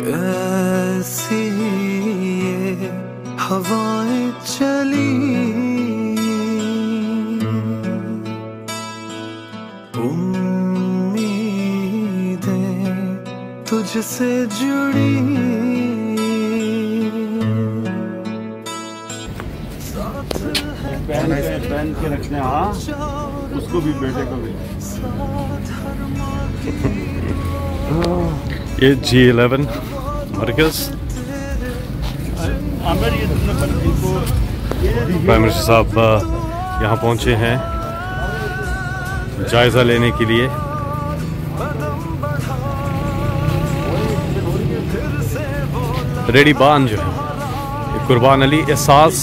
कैसी ये हवाएं चली, उम्मीदें तुझसे जुड़ी। पहन के रखते हैं, हाँ उसको भी, बेटे को भी। ये G11 मरकज़ प्राइम मिनिस्टर साहब यहाँ पहुँचे हैं जायज़ा लेने के लिए। रेडी बान जो है कुर्बान अली एहसास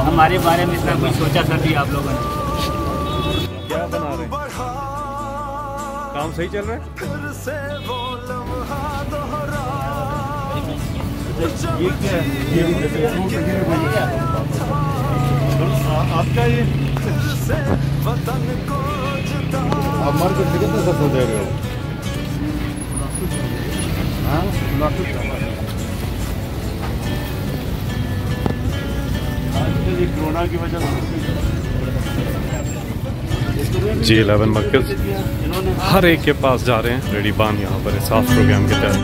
हमारे बारे में इतना कुछ सोचा था भी आप लोगों ने। क्या बना रहे हैं? काम सही चल रहा है? ये क्या है? आपका ये आप मार्केट से कितना सस्ता दे रहे हो? हाँ, कोरोना की वजह से G11 मरकज़ हर एक के पास जा रहे हैं रेडी बान यहाँ पर एहसास प्रोग्राम के तहत।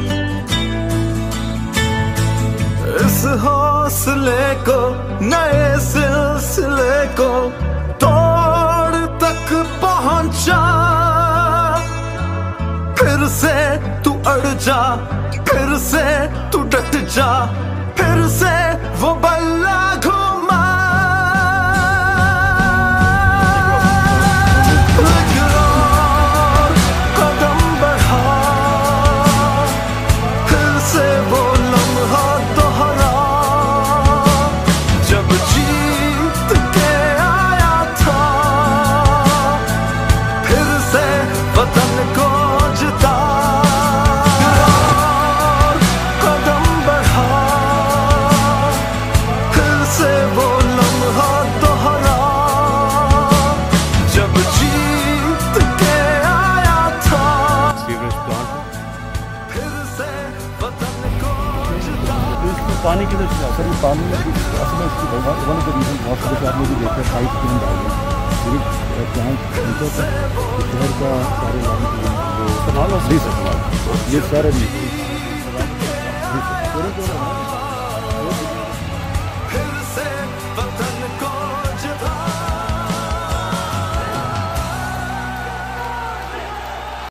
इस हौसले को, नए सिलसिले को तोड़ तक पहुंचा, फिर से तू अड़ जा, फिर से तू डट जा, फिर से वो बल्ला घुमा। कदम बढ़ा, फिर से वो लम्हा दोहरा, जब जीत के आया था, फिर से वतन को जिता। कदम बढ़ा, फिर से वो लम्हा दोहरा, जब जीत के आया था, सीवरेज प्लांट फिर से वतन को जिता। पानी की सर ये पानी में असल में इसकी वन ऑफ द रीजन बहुत सारे आपने भी देखा पाइप क्यों डाल रहे हैं जहाँ नीचे तक शहर का सारे लाइन ये सारे